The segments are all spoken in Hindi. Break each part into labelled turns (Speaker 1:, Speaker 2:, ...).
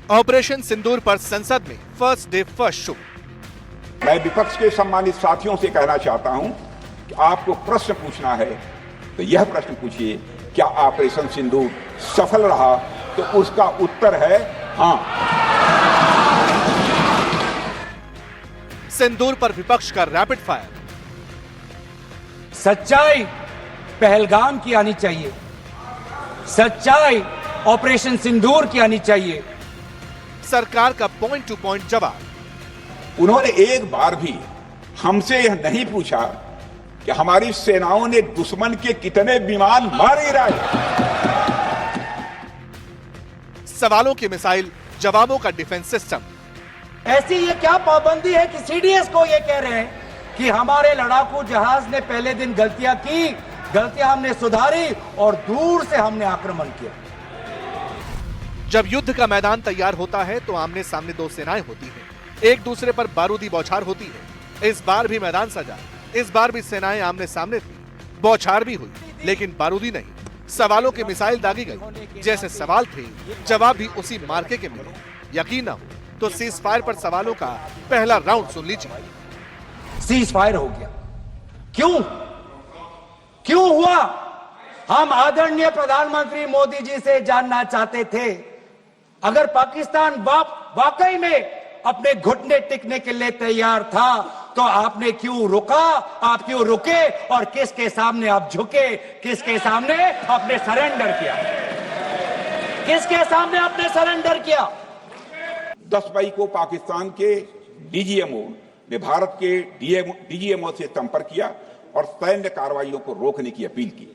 Speaker 1: ऑपरेशन सिंदूर पर संसद में फर्स्ट डे फर्स्ट शो।
Speaker 2: मैं विपक्ष के सम्मानित साथियों से कहना चाहता हूं कि आपको प्रश्न पूछना है तो यह प्रश्न पूछिए, क्या ऑपरेशन सिंदूर सफल रहा? तो उसका उत्तर है हां।
Speaker 1: सिंदूर पर विपक्ष का रैपिड फायर।
Speaker 3: सच्चाई पहलगाम की आनी चाहिए, सच्चाई ऑपरेशन सिंदूर की आनी चाहिए।
Speaker 1: सरकार का पॉइंट टू पॉइंट जवाब।
Speaker 2: उन्होंने एक बार भी हमसे यह नहीं पूछा कि हमारी सेनाओं ने दुश्मन के कितने विमान मार गिराए।
Speaker 1: सवालों की मिसाइल, जवाबों का डिफेंस सिस्टम।
Speaker 3: ऐसी ये क्या पाबंदी है कि सीडीएस को ये कह रहे हैं कि हमारे लड़ाकू जहाज ने पहले दिन गलतियां की, गलतियां हमने सुधारी और दूर से हमने आक्रमण किया।
Speaker 1: जब युद्ध का मैदान तैयार होता है तो आमने सामने दो सेनाएं होती हैं, एक दूसरे पर बारूदी बौछार होती है। इस बार भी मैदान सजा, इस बार भी सेनाएं आमने सामने थी, बौछार भी हुई लेकिन बारूदी नहीं। सवालों की मिसाइल दागी गई, जैसे सवाल थे जवाब भी उसी मार्के के मिले। यकीन न हो तो सीज फायर पर सवालों का पहला राउंड सुन लीजिए।
Speaker 3: सीज फायर हो गया, क्यों हुआ? हम आदरणीय प्रधानमंत्री मोदी जी से जानना चाहते थे, अगर पाकिस्तान वाकई में अपने घुटने टिकने के लिए तैयार था तो आपने क्यों रुका? आप क्यों रुके और किसके सामने आप झुके? किसके सामने आपने सरेंडर किया? किसके सामने आपने सरेंडर किया?
Speaker 2: 10 मई को पाकिस्तान के डीजीएमओ ने भारत के डीजीएमओ से संपर्क किया और सैन्य कार्रवाइयों को रोकने की अपील की।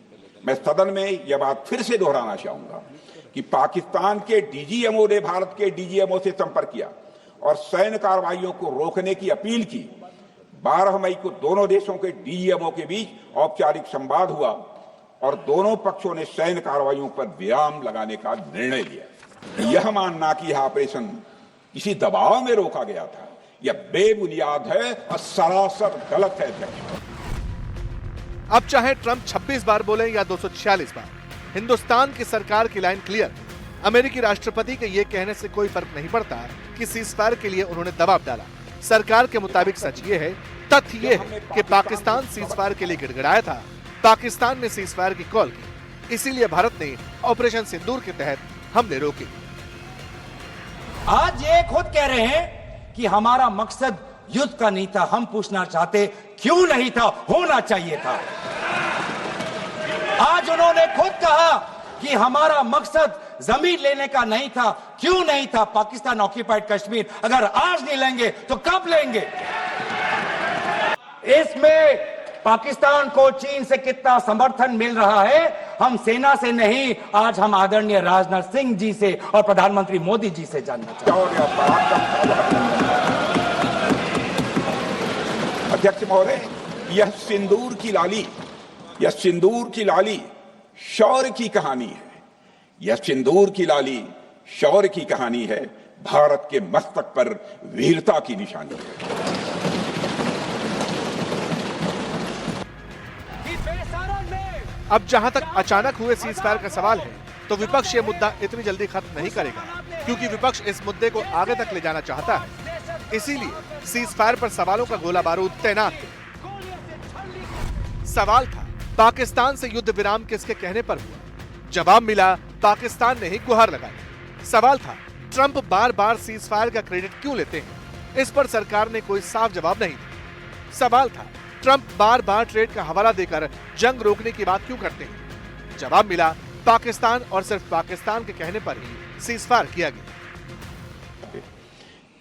Speaker 2: मैं सदन में यह बात फिर से दोहराना चाहूंगा कि पाकिस्तान के डीजीएमओ ने भारत के डीजीएमओ से संपर्क किया और सैन्य कार्रवाइयों को रोकने की अपील की। 12 मई को दोनों देशों के डीजीएमओ के बीच औपचारिक संवाद हुआ और दोनों पक्षों ने सैन्य कार्रवाइयों पर विराम लगाने का निर्णय लिया। यह मानना कि यह ऑपरेशन किसी दबाव में रोका गया था, यह बेबुनियाद है और सरासर गलत है।
Speaker 1: अब चाहे ट्रंप 26 बार बोले या 246 बार, हिंदुस्तान की सरकार की लाइन क्लियर। अमेरिकी राष्ट्रपति के ये कहने से कोई फर्क नहीं पड़ता कि सीज फायर के लिए उन्होंने दबाव डाला। सरकार के मुताबिक सच ये है, तथ्य ये है कि पाकिस्तान सीज फायर के लिए गिड़गिड़ाया था। पाकिस्तान ने सीज फायर की कॉल की, इसीलिए भारत ने ऑपरेशन सिंदूर के तहत हमले रोके।
Speaker 3: आज ये खुद कह रहे हैं कि हमारा मकसद युद्ध का नहीं था। हम पूछना चाहते क्यों नहीं था? होना चाहिए था। आज उन्होंने खुद कहा कि हमारा मकसद जमीन लेने का नहीं था। क्यों नहीं था? पाकिस्तान ऑक्यूपाइड कश्मीर अगर आज नहीं लेंगे तो कब लेंगे? इसमें पाकिस्तान को चीन से कितना समर्थन मिल रहा है, हम सेना से नहीं, आज हम आदरणीय राजनाथ सिंह जी से और प्रधानमंत्री मोदी जी से जानना चाहते हैं।
Speaker 2: अध्यक्ष महोदय, यह सिंदूर की लाली शौर्य की कहानी है। यह सिंदूर की लाली शौर्य की कहानी है, भारत के मस्तक पर वीरता की निशानी है।
Speaker 1: अब जहां तक अचानक हुए सीज फायर का सवाल है तो विपक्ष ये मुद्दा इतनी जल्दी खत्म नहीं करेगा, क्योंकि विपक्ष इस मुद्दे को आगे तक ले जाना चाहता है। इसीलिए सीज फायर पर सवालों का गोला बारूद तैनात है। सवाल था, पाकिस्तान से युद्ध विराम किसके कहने पर हुआ? जवाब मिला, पाकिस्तान ने ही गुहार लगाई। सवाल था, ट्रंप बार बार सीज फायर का क्रेडिट क्यों लेते हैं? इस पर सरकार ने कोई साफ जवाब नहीं दिया। सवाल था, ट्रंप बार बार ट्रेड का हवाला देकर जंग रोकने की बात क्यों करते हैं? जवाब मिला, पाकिस्तान और सिर्फ पाकिस्तान के कहने पर ही सीज फायर किया गया।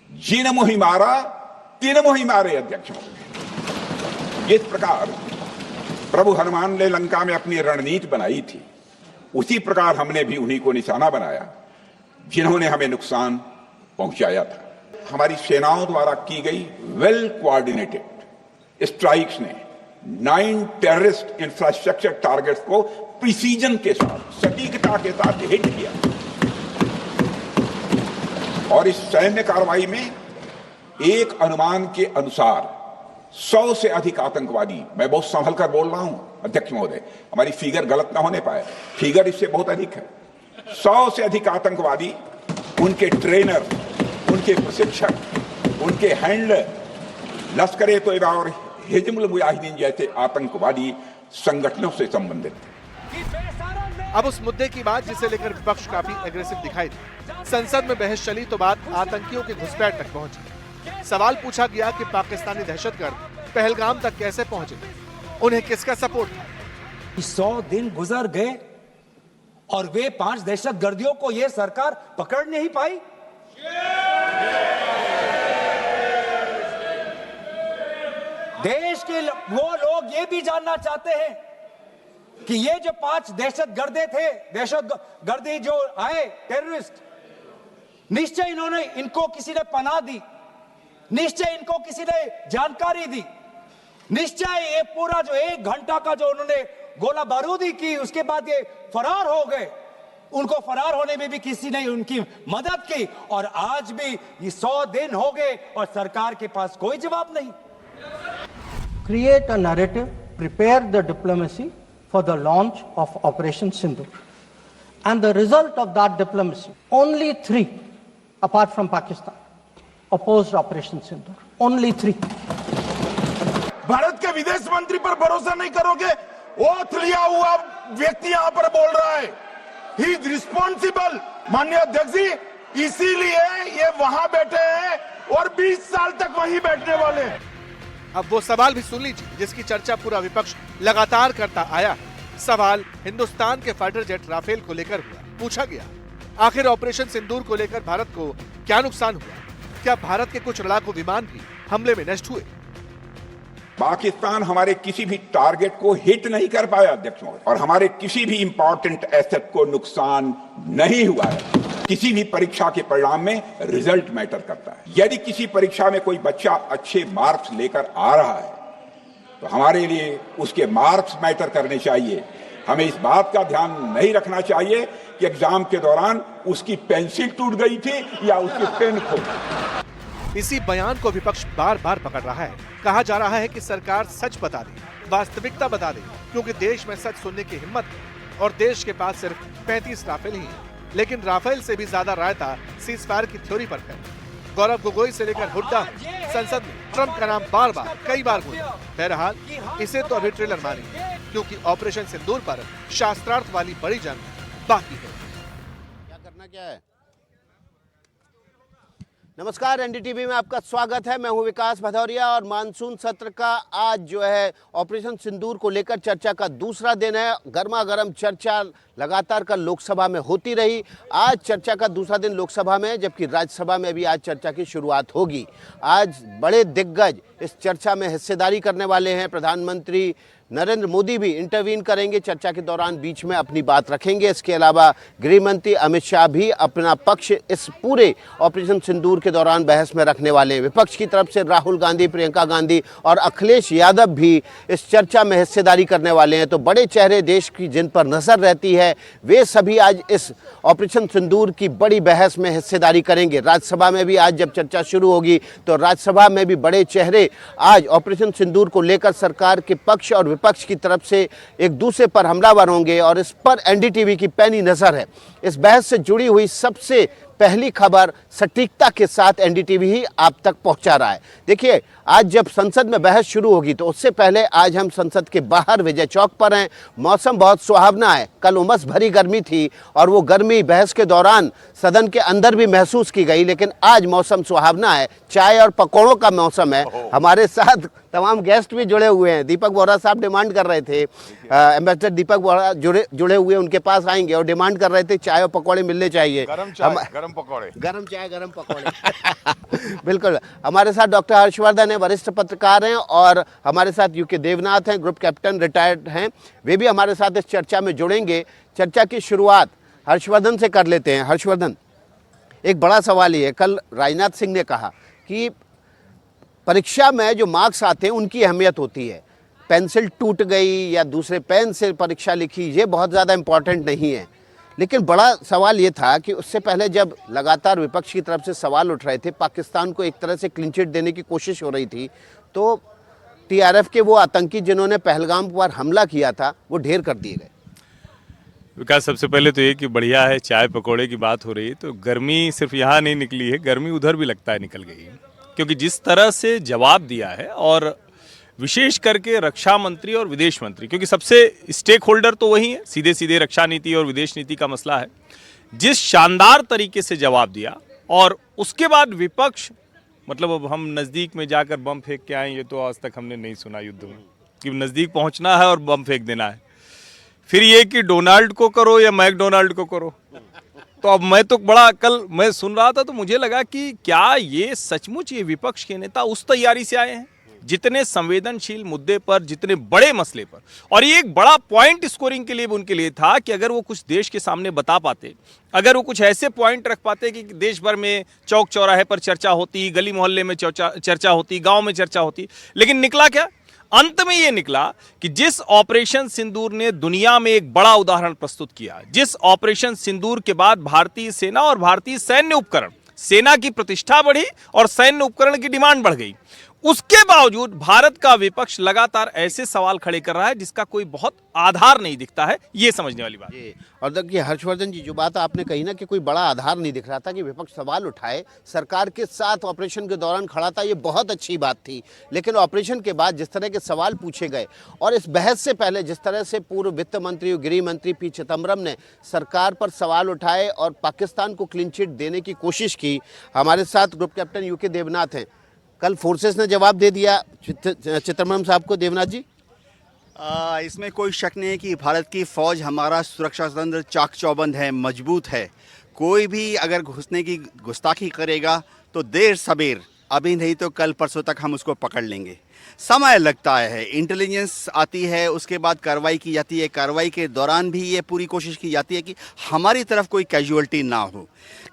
Speaker 2: जिन मोहि मारा तीन मोहि मारे। अध्यक्ष, जिस प्रकार प्रभु हनुमान ने लंका में अपनी रणनीति बनाई थी, उसी प्रकार हमने भी उन्हीं को निशाना बनाया जिन्होंने हमें नुकसान पहुंचाया था। हमारी सेनाओं द्वारा की गई वेल कोऑर्डिनेटेड स्ट्राइक्स ने 9 टेररिस्ट इंफ्रास्ट्रक्चर टारगेट्स को प्रिसीजन के साथ, सटीकता के साथ हिट किया और इस सैन्य कार्रवाई में एक अनुमान के अनुसार 100 से अधिक आतंकवादी, मैं बहुत संभल कर बोल रहा हूं अध्यक्ष महोदय, हमारी फिगर गलत ना होने पाए, फिगर इससे बहुत अधिक है, 100 से अधिक आतंकवादी उनके ट्रेनर, उनके प्रशिक्षक, उनके हैंडलर लश्कर-ए-तोयबा और हिजबुल मुजाहिदीन जैसे आतंकवादी संगठनों से संबंधित थे।
Speaker 1: अब उस मुद्दे की बात जिसे लेकर विपक्ष काफी एग्रेसिव दिखाई दी। संसद में बहस चली तो बात आतंकियों की घुसपैठ तक पहुंची। सवाल पूछा गया कि पाकिस्तानी दहशतगर्द पहलगाम तक कैसे पहुंचे, उन्हें किसका सपोर्ट था।
Speaker 3: 100 दिन गुजर गए और वे 5 दहशतगर्दियों को यह सरकार पकड़ नहीं पाई। देश के वो लोग ये भी जानना चाहते हैं कि ये जो 5 दहशतगर्दे थे, दहशतगर्दी जो आए टेररिस्ट, निश्चय इनको किसी ने पनाह दी, निश्चय इनको किसी ने जानकारी दी, निश्चय ये पूरा जो 1 घंटा का जो उन्होंने गोला बारूदी की, उसके बाद ये फरार हो गए। उनको फरार होने में भी किसी ने उनकी मदद की और आज भी ये 100 दिन हो गए और सरकार के पास कोई जवाब नहीं।
Speaker 4: Create a narrative, prepare the diplomacy for the launch of Operation Sindoor. And the result of that diplomacy, only 3, apart from Pakistan, opposed Operation Sindoor. Only 3.
Speaker 5: Bharat के विदेश मंत्री पर भरोसा नहीं करोगे? ओथ लिया हुआ व्यक्ति यहाँ पर बोल रहा है, ही इज रिस्पॉन्सिबल। माननीय अध्यक्ष जी, इसीलिए ये वहां बैठे हैं और 20 साल तक वहीं बैठने वाले हैं।
Speaker 1: अब वो सवाल भी सुन लीजिए जिसकी चर्चा पूरा विपक्ष लगातार करता आया है। सवाल हिंदुस्तान के फाइटर जेट राफेल को लेकर हुआ। पूछा गया, आखिर ऑपरेशन सिंदूर को लेकर भारत को क्या नुकसान हुआ? क्या भारत के कुछ लड़ाकू विमान भी हमले में नष्ट हुए?
Speaker 2: पाकिस्तान हमारे किसी भी टारगेट को हिट नहीं कर पाया अध्यक्ष महोदय, और हमारे किसी भी इंपॉर्टेंट एसेट को नुकसान नहीं हुआ है। किसी भी परीक्षा के परिणाम में रिजल्ट मैटर करता है। यदि किसी परीक्षा में कोई बच्चा अच्छे मार्क्स लेकर आ रहा है तो हमारे लिए उसके मार्क्स मैटर करने चाहिए। हमें इस बात का ध्यान नहीं रखना चाहिए कि एग्जाम के दौरान उसकी पेंसिल टूट गई थी या उसकी पेन खो गई।
Speaker 1: इसी बयान को विपक्ष बार बार पकड़ रहा है। कहा जा रहा है कि सरकार सच बता दे, वास्तविकता बता दे, क्योंकि देश में सच सुनने की हिम्मत है और देश के पास सिर्फ 35 राफेल ही हैं। लेकिन राफेल से भी ज्यादा रायता सीज फायर की थ्योरी पर है। गौरव गोगोई से लेकर हुड्डा, संसद में ट्रंप का नाम बार बार कई बार गूंजा। बहरहाल इसे तो अभी ट्रेलर मानिए, क्योंकि ऑपरेशन सिंदूर पर शास्त्रार्थ वाली बड़ी जंग बाकी है।
Speaker 6: क्या करना क्या है? नमस्कार, एनडीटीवी में आपका स्वागत है। मैं हूं विकास भदौरिया और मानसून सत्र का आज जो है ऑपरेशन सिंदूर को लेकर चर्चा का दूसरा दिन है। गर्मा गर्म चर्चा लगातार कल लोकसभा में होती रही। आज चर्चा का दूसरा दिन लोकसभा में, जबकि राज्यसभा में भी आज चर्चा की शुरुआत होगी। आज बड़े दिग्गज इस चर्चा में हिस्सेदारी करने वाले हैं। प्रधानमंत्री नरेंद्र मोदी भी इंटरवीन करेंगे, चर्चा के दौरान बीच में अपनी बात रखेंगे। इसके अलावा गृह मंत्री अमित शाह भी अपना पक्ष इस पूरे ऑपरेशन सिंदूर के दौरान बहस में रखने वाले हैं। विपक्ष की तरफ से राहुल गांधी, प्रियंका गांधी और अखिलेश यादव भी इस चर्चा में हिस्सेदारी करने वाले हैं। तो बड़े चेहरे देश की जिन पर नजर रहती है वे सभी आज इस ऑपरेशन सिंदूर की बड़ी बहस में हिस्सेदारी करेंगे। राज्यसभा में भी आज जब चर्चा शुरू होगी तो राज्यसभा में भी बड़े चेहरे आज ऑपरेशन सिंदूर को लेकर सरकार के पक्ष और विपक्ष की तरफ से एक दूसरे पर हमलावर होंगे और इस पर एनडीटीवी की पैनी नजर है। इस बहस से जुड़ी हुई सबसे पहली खबर सटीकता के साथ एनडीटीवी ही आप तक पहुंचा रहा है। देखिए, आज जब संसद में बहस शुरू होगी तो उससे पहले आज हम संसद के बाहर विजय चौक पर हैं। मौसम बहुत सुहावना है। कल उमस भरी गर्मी थी और वो गर्मी बहस के दौरान सदन के अंदर भी महसूस की गई, लेकिन आज मौसम सुहावना है। चाय और पकौड़ों का मौसम है। हमारे साथ तमाम गेस्ट भी जुड़े हुए हैं। दीपक बोहरा साहब डिमांड कर रहे थे, एम्बेसडर दीपक बोहरा जुड़े हुए उनके पास आएंगे और डिमांड कर रहे थे चाय और पकौड़े मिलने चाहिए।
Speaker 5: गरम चाय, गरम पकौड़े,
Speaker 6: गरम चाय, गरम पकौड़े। बिल्कुल। हमारे साथ डॉक्टर हर्षवर्धन है, वरिष्ठ पत्रकार हैं, और हमारे साथ यूके देवनाथ हैं, ग्रुप कैप्टन रिटायर्ड हैं। वे भी हमारे साथ इस चर्चा में जुड़ेंगे। चर्चा की शुरुआत हर्षवर्धन से कर लेते हैं। हर्षवर्धन, एक बड़ा सवाल ये है, कल राजनाथ सिंह ने कहा कि परीक्षा में जो मार्क्स आते हैं उनकी अहमियत होती है। पेंसिल टूट गई या दूसरे पेन से परीक्षा लिखी, ये बहुत ज़्यादा इम्पॉर्टेंट नहीं है। लेकिन बड़ा सवाल ये था कि उससे पहले जब लगातार विपक्ष की तरफ से सवाल उठ रहे थे, पाकिस्तान को एक तरह से क्लीन चिट देने की कोशिश हो रही थी, तो टीआरएफ के वो आतंकी जिन्होंने पहलगाम पर हमला किया था वो ढेर कर दिए गए।
Speaker 7: विकास, सबसे पहले तो ये कि बढ़िया है, चाय पकौड़े की बात हो रही है तो गर्मी सिर्फ यहाँ नहीं निकली है, गर्मी उधर भी लगता है निकल गई है, क्योंकि जिस तरह से जवाब दिया है और विशेष करके रक्षा मंत्री और विदेश मंत्री, क्योंकि सबसे स्टेक होल्डर तो वही है, सीधे सीधे रक्षा नीति और विदेश नीति का मसला है, जिस शानदार तरीके से जवाब दिया। और उसके बाद विपक्ष, मतलब अब हम नज़दीक में जाकर बम फेंक के आए, ये तो आज तक हमने नहीं सुना युद्ध में, कि नज़दीक पहुंचना है और बम फेंक देना है। फिर ये कि डोनाल्ड को करो या मैकडोनाल्ड को करो। तो अब मैं तो कल मैं सुन रहा था तो मुझे लगा कि क्या ये सचमुच ये विपक्ष के नेता उस तैयारी से आए हैं, जितने संवेदनशील मुद्दे पर, जितने बड़े मसले पर। और ये एक बड़ा पॉइंट स्कोरिंग के लिए भी उनके लिए था कि अगर वो कुछ देश के सामने बता पाते, अगर वो कुछ ऐसे पॉइंट रख पाते कि देश भर में चौक चौराहे पर चर्चा होती, गली मोहल्ले में चर्चा होती, गांव में चर्चा होती। लेकिन निकला क्या? अंत में ये निकला कि जिस ऑपरेशन सिंदूर ने दुनिया में एक बड़ा उदाहरण प्रस्तुत किया, जिस ऑपरेशन सिंदूर के बाद भारतीय सेना और भारतीय सैन्य उपकरण, सेना की प्रतिष्ठा बढ़ी और सैन्य उपकरण की डिमांड बढ़ गई, उसके बावजूद भारत का विपक्ष लगातार ऐसे सवाल खड़े कर रहा है जिसका कोई बहुत आधार नहीं दिखता है। ये समझने वाली बात है।
Speaker 6: और देखिए हर्षवर्धन जी, जो बात आपने कही ना कि कोई बड़ा आधार नहीं दिख रहा था कि विपक्ष सवाल उठाए, सरकार के साथ ऑपरेशन के दौरान खड़ा था, ये बहुत अच्छी बात थी। लेकिन ऑपरेशन के बाद जिस तरह के सवाल पूछे गए और इस बहस से पहले जिस तरह से पूर्व वित्त मंत्री, गृह मंत्री पी चिदम्बरम ने सरकार पर सवाल उठाए और पाकिस्तान को क्लीन चिट देने की कोशिश की। हमारे साथ ग्रुप कैप्टन यूके देवनाथ हैं। कल फोर्सेस ने जवाब दे दिया चिदम्बरम साहब को। देवनाथ जी,
Speaker 8: इसमें कोई शक नहीं है कि भारत की फ़ौज, हमारा सुरक्षा तंत्र चाक चौबंद है, मजबूत है। कोई भी अगर घुसने की गुस्ताखी करेगा तो देर सबेर, अभी नहीं तो कल परसों तक हम उसको पकड़ लेंगे। समय लगता है, इंटेलिजेंस आती है, उसके बाद कार्रवाई की जाती है। कार्रवाई के दौरान भी ये पूरी कोशिश की जाती है कि हमारी तरफ कोई कैजुअल्टी ना हो,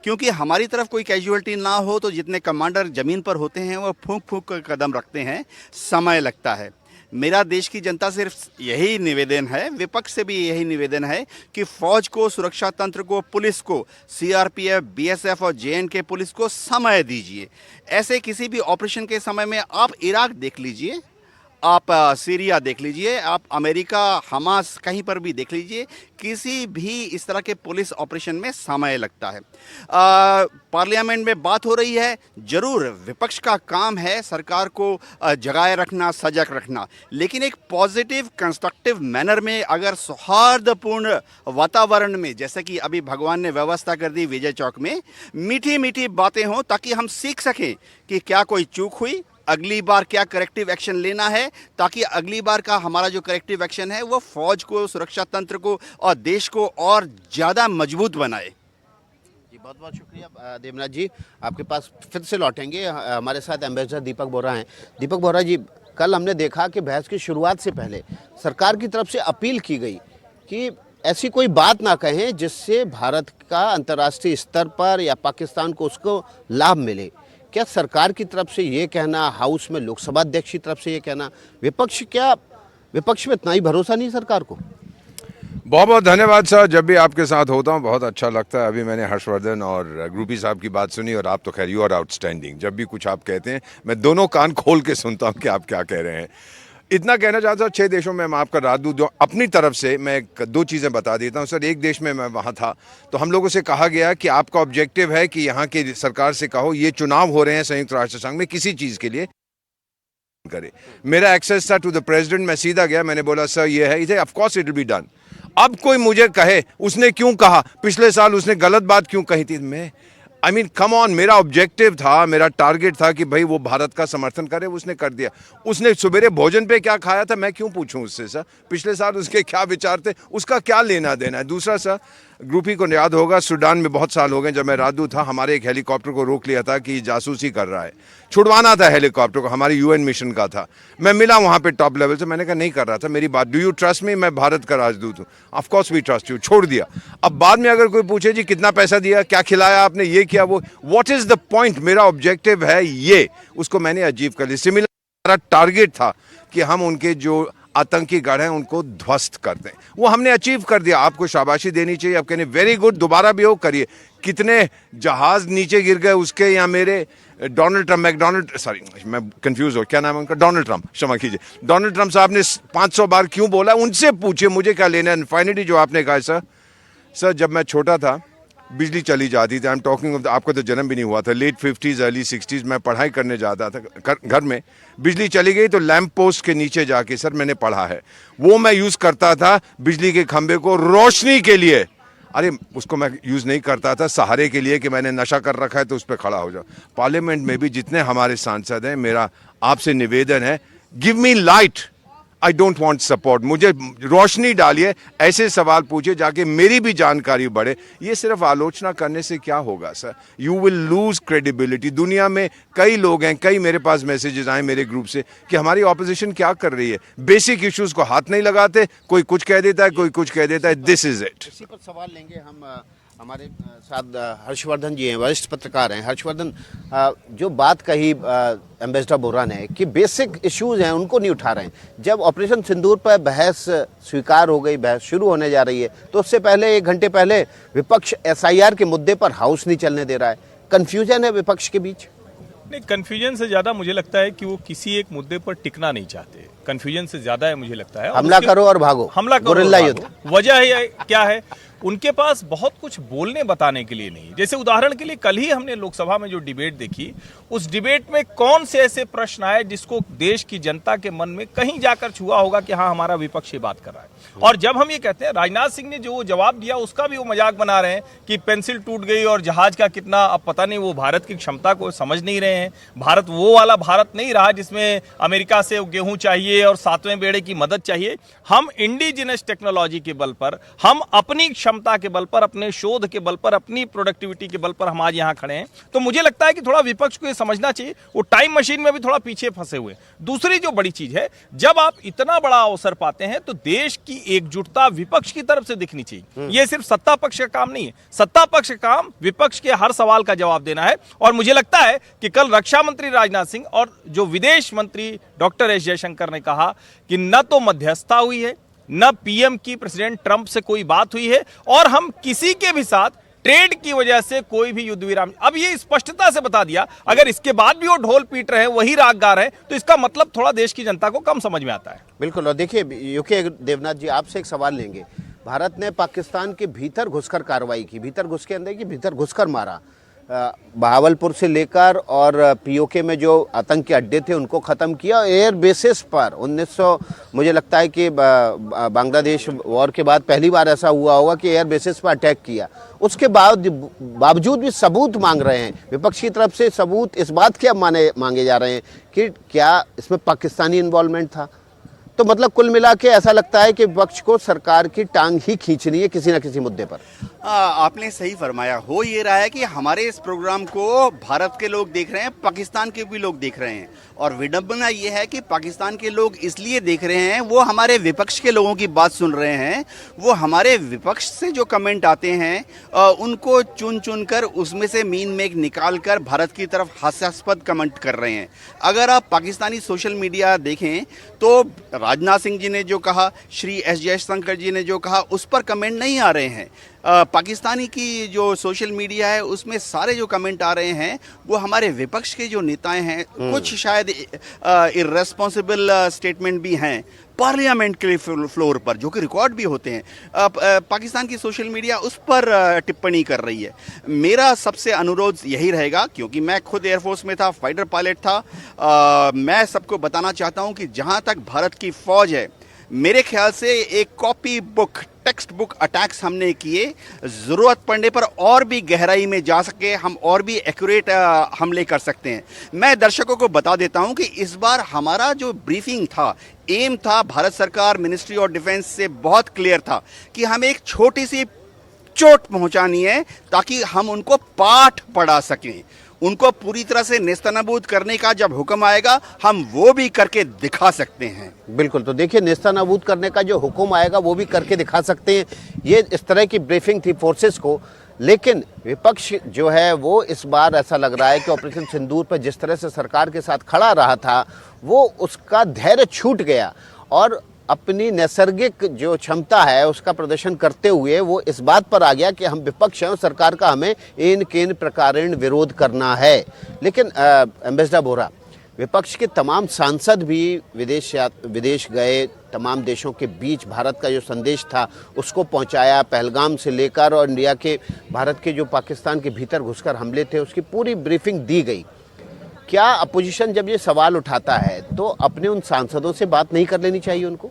Speaker 8: क्योंकि हमारी तरफ कोई कैजुअल्टी ना हो तो जितने कमांडर ज़मीन पर होते हैं वो फूंक फूंक कर कदम रखते हैं, समय लगता है। मेरा देश की जनता से सिर्फ यही निवेदन है, विपक्ष से भी यही निवेदन है कि फ़ौज को, सुरक्षा तंत्र को, पुलिस को, सीआरपीएफ, बीएसएफ और जेएनके पुलिस को समय दीजिए। ऐसे किसी भी ऑपरेशन के समय में आप इराक देख लीजिए, आप सीरिया देख लीजिए, आप अमेरिका, हमास, कहीं पर भी देख लीजिए, किसी भी इस तरह के पुलिस ऑपरेशन में समय लगता है। पार्लियामेंट में बात हो रही है, ज़रूर विपक्ष का काम है सरकार को जगाए रखना, सजग रखना, लेकिन एक पॉजिटिव कंस्ट्रक्टिव मैनर में, अगर सौहार्दपूर्ण वातावरण में, जैसे कि अभी भगवान ने व्यवस्था कर दी विजय चौक में, मीठी मीठी बातें हों ताकि हम सीख सकें कि क्या कोई चूक हुई, अगली बार क्या करेक्टिव एक्शन लेना है, ताकि अगली बार का हमारा जो करेक्टिव एक्शन है वो फौज को, सुरक्षा तंत्र को और देश को और ज़्यादा मजबूत बनाए।
Speaker 6: जी बहुत बहुत शुक्रिया देवनाथ जी। आपके पास फिर से लौटेंगे। हमारे साथ एम्बेसडर दीपक बोहरा हैं। दीपक बोहरा जी, कल हमने देखा कि बहस की शुरुआत से पहले सरकार की तरफ से अपील की गई कि ऐसी कोई बात ना कहें जिससे भारत का अंतर्राष्ट्रीय स्तर पर या पाकिस्तान को उसको लाभ मिले। क्या सरकार की तरफ से ये कहना, हाउस में लोकसभा अध्यक्ष की तरफ से ये कहना, विपक्ष में इतना ही भरोसा नहीं सरकार को?
Speaker 9: बहुत बहुत धन्यवाद सर। जब भी आपके साथ होता हूँ बहुत अच्छा लगता है। अभी मैंने हर्षवर्धन और ग्रुपी साहब की बात सुनी और आप तो खैर यू आर आउटस्टैंडिंग। जब भी कुछ आप कहते हैं मैं दोनों कान खोल के सुनता हूँ कि आप क्या कह रहे हैं। इतना कहना चाहता हूँ, 6 देशों में मैं आपका रात दूँ, अपनी तरफ से मैं 2 चीज़ें बता देता हूँ सर। एक देश में मैं वहाँ था तो हम लोगों से कहा गया कि आपका ऑब्जेक्टिव है कि यहाँ की सरकार से कहो ये चुनाव हो रहे हैं संयुक्त राष्ट्र संघ में, किसी चीज़ के लिए करे। मेरा एक्सेस था टू द प्रेसिडेंट, मैं सीधा गया, मैंने बोला सर ये है, इसे of course it will be done. अब कोई मुझे कहे उसने क्यों कहा, पिछले साल उसने गलत बात क्यों कही थी, मैं आई मीन कम ऑन, मेरा ऑब्जेक्टिव था, मेरा टारगेट था कि भाई वो भारत का समर्थन करे, उसने कर दिया। उसने सवेरे भोजन पे क्या खाया था मैं क्यों पूछूं उससे सर, पिछले साल उसके क्या विचार थे, उसका क्या लेना देना है। दूसरा सर, ग्रुपी को याद होगा सूडान में बहुत साल हो गए, जब मैं राजदूत था हमारे एक हेलीकॉप्टर को रोक लिया था कि जासूसी कर रहा है, छुड़वाना था हेलीकॉप्टर को, हमारे यूएन मिशन का था। मैं मिला वहाँ पे टॉप लेवल से, मैंने कहा नहीं कर रहा था, मेरी बात, डू यू ट्रस्ट मी, मैं भारत का राजदूत हूँ, of course we trust you, छोड़ दिया। अब बाद में अगर कोई पूछे जी कितना पैसा दिया, क्या खिलाया आपने, ये किया वो, व्हाट इज द पॉइंट, मेरा ऑब्जेक्टिव है ये, उसको मैंने अचीव कर लिया। सिमिलर टारगेट था कि हम उनके जो आतंकी गढ़ हैं उनको ध्वस्त करते हैं, वो हमने अचीव कर दिया। आपको शाबाशी देनी चाहिए, आप कहने वेरी गुड, दोबारा भी हो करिए। कितने जहाज नीचे गिर गए उसके या मेरे, डोनाल्ड ट्रम्प, मैं कंफ्यूज हो, क्या नाम है उनका, डोनाल्ड ट्रम्प, क्षमा कीजिए, डोनाल्ड ट्रम्प साहब ने 500 बार क्यों बोला, उनसे पूछिए, मुझे क्या लेना है। फाइनली जो आपने कहा सर, सर जब मैं छोटा था बिजली चली जाती थी, आई एम टॉकिंग ऑफ, आपका तो जन्म भी नहीं हुआ था, लेट 50s अर्ली 60s, मैं पढ़ाई करने जाता था घर में, बिजली चली गई तो लैंप पोस्ट के नीचे जाके सर मैंने पढ़ा है, वो मैं यूज़ करता था बिजली के खंभे को रोशनी के लिए। अरे उसको मैं यूज़ नहीं करता था सहारे के लिए कि मैंने नशा कर रखा है तो उस पर खड़ा हो जाओ। पार्लियामेंट में भी जितने हमारे सांसद हैं, मेरा आपसे निवेदन है, give me light, I don't want support, मुझे रोशनी डालिए, ऐसे सवाल पूछिए जाके मेरी भी जानकारी बढ़े। ये सिर्फ आलोचना करने से क्या होगा sir, you will lose credibility. दुनिया में कई लोग हैं, कई मेरे पास मैसेजेस आए मेरे ग्रुप से कि हमारी ऑपोजिशन क्या कर रही है, बेसिक इश्यूज को हाथ नहीं लगाते, कोई कुछ कह देता है, कोई कुछ कह देता है, दिस इज इट।
Speaker 6: इसी पर सवाल लेंगे हम, हमारे साथ हर्षवर्धन जी हैं, वरिष्ठ पत्रकार हैं। हर्षवर्धन, जो बात कही एम्बेसडर बोरा ने कि बेसिक इश्यूज हैं उनको नहीं उठा रहे हैं, जब ऑपरेशन सिंदूर पर बहस स्वीकार हो गई, बहस शुरू होने जा रही है, तो उससे पहले 1 घंटे पहले विपक्ष SIR के मुद्दे पर हाउस नहीं चलने दे रहा है। कंफ्यूजन है विपक्ष के बीच?
Speaker 7: नहीं, कन्फ्यूजन से ज्यादा मुझे लगता है कि वो किसी एक मुद्दे पर टिकना नहीं चाहते। कन्फ्यूजन से ज्यादा है मुझे लगता है,
Speaker 6: हमला करो और भागो,
Speaker 7: हमला करो
Speaker 6: गुरिल्ला
Speaker 7: और
Speaker 6: युद्ध।
Speaker 7: भागो। वजह है क्या है, उनके पास बहुत कुछ बोलने बताने के लिए नहीं। जैसे उदाहरण के लिए कल ही हमने लोकसभा में जो डिबेट देखी, उस डिबेट में कौन से ऐसे प्रश्न आए जिसको देश की जनता के मन में कहीं जाकर छुआ होगा कि हाँ हमारा विपक्ष ये बात कर रहा है। और जब हम ये कहते हैं, राजनाथ सिंह ने जो जवाब दिया उसका भी वो मजाक बना रहे हैं कि पेंसिल टूट गई और जहाज का कितना, अब पता नहीं, वो भारत की क्षमता को समझ नहीं रहे हैं। भारत वो वाला भारत नहीं रहा जिसमें अमेरिका से गेहूं चाहिए और 7वें बेड़े की मदद चाहिए। हम इंडिजिनस टेक्नोलॉजी के बल पर, हम अपनी क्षमता के बल पर, अपने शोध के बल पर, अपनी प्रोडक्टिविटी के बल पर हम आज यहाँ खड़े हैं। तो मुझे लगता है कि थोड़ा विपक्ष को ये समझना चाहिए, वो टाइम मशीन में भी थोड़ा पीछे फंसे हुए। दूसरी जो बड़ी चीज है, जब आप इतना बड़ा अवसर पाते हैं तो देश की एकजुटता विपक्ष की तरफ से दिखनी चाहिए। ये सिर्फ सत्ता पक्ष का काम नहीं है, सत्ता पक्ष का काम विपक्ष के हर सवाल का जवाब देना है। और मुझे लगता है कि कल रक्षा मंत्री राजनाथ सिंह और जो विदेश मंत्री डॉक्टर एस जयशंकर ने कहा कि न तो मध्यस्थता हुई है, न पीएम की प्रेसिडेंट ट्रंप से कोई बात हुई है, और हम किसी के भी साथ ट्रेड की वजह से कोई भी युद्ध विराम। अब ये स्पष्टता से बता दिया, अगर इसके बाद भी वो ढोल पीट रहे हैं, वही राग गा रहे हैं, तो इसका मतलब थोड़ा देश की जनता को कम समझ में आता है।
Speaker 6: बिल्कुल। और देखिए यूके देवनाथ जी, आपसे एक सवाल लेंगे। भारत ने पाकिस्तान के भीतर घुसकर कार्रवाई की, भीतर घुस के अंदर की भीतर घुसकर मारा। बहावलपुर से लेकर और पीओके में जो आतंकी अड्डे थे उनको ख़त्म किया। एयर बेसिस पर 1900, मुझे लगता है कि बांग्लादेश वॉर के बाद पहली बार ऐसा हुआ होगा कि एयर बेसिस पर अटैक किया। उसके बावजूद भी सबूत मांग रहे हैं विपक्ष की तरफ से। सबूत इस बात के अब मांगे जा रहे हैं कि क्या इसमें पाकिस्तानी इन्वॉल्वमेंट था। तो मतलब कुल मिला के ऐसा लगता है कि विपक्ष को सरकार की टांग ही खींचनी है किसी न किसी मुद्दे पर।
Speaker 8: आपने सही फरमाया। हो ये रहा है कि हमारे इस प्रोग्राम को भारत के लोग देख रहे हैं, पाकिस्तान के भी लोग देख रहे हैं, और विडंबना ये है कि पाकिस्तान के लोग इसलिए देख रहे हैं, वो हमारे विपक्ष के लोगों की बात सुन रहे हैं, वो हमारे विपक्ष से जो कमेंट आते हैं उनको चुन चुन कर उसमें से मीन मेक निकाल कर भारत की तरफ हास्यास्पद कमेंट कर रहे हैं। अगर आप पाकिस्तानी सोशल मीडिया देखें तो राजनाथ सिंह जी ने जो कहा, श्री एस जयशंकर जी ने जो कहा, उस पर कमेंट नहीं आ रहे हैं। पाकिस्तानी की जो सोशल मीडिया है उसमें सारे जो कमेंट आ रहे हैं वो हमारे विपक्ष के जो नेताएं हैं, कुछ शायद इर्रेस्पॉन्सिबल स्टेटमेंट भी हैं पार्लियामेंट के फ्लोर पर, जो कि रिकॉर्ड भी होते हैं। पाकिस्तान की सोशल मीडिया उस पर टिप्पणी कर रही है। मेरा सबसे अनुरोध यही रहेगा, क्योंकि मैं खुद एयरफोर्स में था, फाइटर पायलट था, मैं सबको बताना चाहता हूं कि जहां तक भारत की फौज है, मेरे ख्याल से एक copy book, text book attacks हमने किए। ज़रूरत पड़ने पर और भी गहराई में जा सके, हम और भी एक्यूरेट हमले कर सकते हैं। मैं दर्शकों को बता देता हूं कि इस बार हमारा जो ब्रीफिंग था, एम था, भारत सरकार, मिनिस्ट्री ऑफ डिफेंस से बहुत क्लियर था कि हमें एक छोटी सी चोट पहुंचानी है ताकि हम उनको पाठ पढ़ा सकें। उनको पूरी तरह से नेस्तनाबूद करने का जब हुक्म आएगा, हम वो भी करके दिखा सकते हैं।
Speaker 6: बिल्कुल। तो देखिए, नेस्तनाबूद करने का जो हुक्म आएगा वो भी करके दिखा सकते हैं। ये इस तरह की ब्रीफिंग थी फोर्सेस को। लेकिन विपक्ष जो है वो इस बार ऐसा लग रहा है कि ऑपरेशन सिंदूर पर जिस तरह से सरकार के साथ खड़ा रहा था, वो उसका धैर्य छूट गया और अपनी नैसर्गिक जो क्षमता है उसका प्रदर्शन करते हुए वो इस बात पर आ गया कि हम विपक्ष हैं और सरकार का हमें इन केन प्रकारेण विरोध करना है। लेकिन एम्बेसडर बोरा, विपक्ष के तमाम सांसद भी विदेश गए, तमाम देशों के बीच भारत का जो संदेश था उसको पहुंचाया, पहलगाम से लेकर और इंडिया के भारत के जो पाकिस्तान के भीतर घुसकर हमले थे उसकी पूरी ब्रीफिंग दी गई। क्या अपोजिशन जब ये सवाल उठाता है तो अपने उन सांसदों से बात नहीं कर लेनी चाहिए उनको?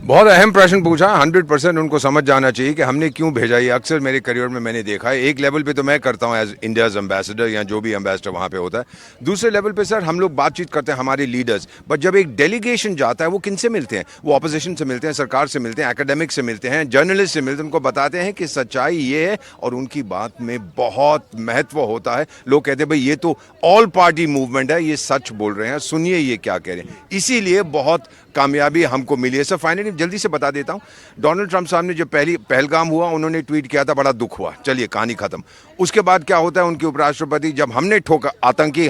Speaker 9: बहुत अहम प्रश्न पूछा। 100% उनको समझ जाना चाहिए कि हमने क्यों भेजा। ये अक्सर मेरे करियर में मैंने देखा है। एक लेवल पे तो मैं करता हूँ एज इंडियाज एम्बेसडर या जो भी एम्बेसडर वहाँ पे होता है। दूसरे लेवल पे सर हम लोग बातचीत करते हैं हमारे लीडर्स, बट जब एक डेलीगेशन जाता है वो किन से मिलते हैं? वो ऑपोजिशन से मिलते हैं, सरकार से मिलते हैं, एकेडमिक से मिलते हैं, जर्नलिस्ट से मिलते हैं। उनको बताते हैं कि सच्चाई ये है और उनकी बात में बहुत महत्व होता है। लोग कहते हैं भाई ये तो ऑल पार्टी मूवमेंट है, ये सच बोल रहे हैं, सुनिए ये क्या कह रहे हैं। इसीलिए बहुत कामयाबी हमको मिली है। सर फाइनली जल्दी से बता देता हूं, डोनाल्ड ट्रंप साहब ने जब पहलगाम हुआ उन्होंने ट्वीट किया था बड़ा दुख हुआ, चलिए कहानी खत्म। उसके बाद क्या होता है, उनके उपराष्ट्रपति जब हमने आतंकी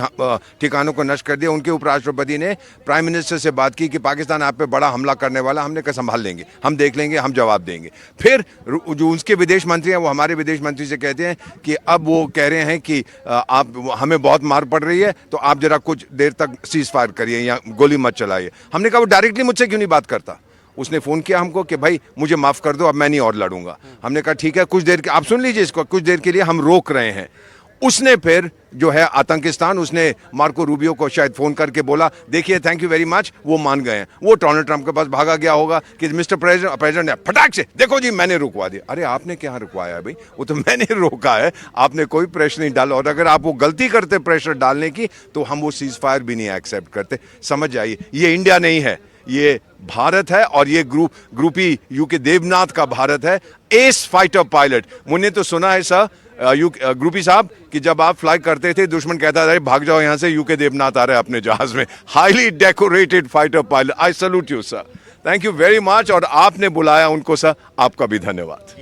Speaker 9: ठिकानों को नष्ट कर दिया, उनके उपराष्ट्रपति ने प्राइम मिनिस्टर से बात की कि पाकिस्तान आप पे बड़ा हमला करने वाला, हमने कहा संभाल लेंगे, हम देख लेंगे, हम जवाब देंगे। फिर जो उसके विदेश मंत्री हैं वो हमारे विदेश मंत्री से कहते हैं कि अब वो कह रहे हैं कि आप हमें बहुत मार पड़ रही है तो आप जरा कुछ देर तक सीज फायर करिए या गोली मत चलाइए। हमने कहा वो डायरेक्टली मुझसे क्यों नहीं बात करता? उसने फ़ोन किया हमको कि भाई मुझे माफ़ कर दो, अब मैं नहीं और लड़ूंगा। हमने कहा ठीक है, कुछ देर के आप सुन लीजिए इसको, कुछ देर के लिए हम रोक रहे हैं। उसने फिर जो है आतंकिस्तान, उसने मार्को रूबियो को शायद फ़ोन करके बोला देखिए थैंक यू वेरी मच, वो मान गए हैं। वो डोनाल्ड ट्रंप के पास भागा गया होगा कि मिस्टर प्रेसिडेंट ने फटाक से देखो जी मैंने रुकवा दिया। अरे आपने क्या रुकवाया है भाई, वो तो मैंने रोका है, आपने कोई प्रेशर नहीं डाला। और अगर आप वो गलती करते प्रेशर डालने की तो हम वो सीज फायर भी नहीं एक्सेप्ट करते। समझ जाइए ये इंडिया नहीं है, ये भारत है और ये ग्रुपी यूके देवनाथ का भारत है। एस फाइटर पायलट, मुझे तो सुना है सर ग्रुपी साहब कि जब आप फ्लाई करते थे दुश्मन कहता था भाग जाओ यहां से, यूके देवनाथ आ रहे हैं अपने जहाज में। Highly decorated fighter pilot, I salute you sir, thank you very much. और आपने बुलाया उनको सर, आपका भी धन्यवाद।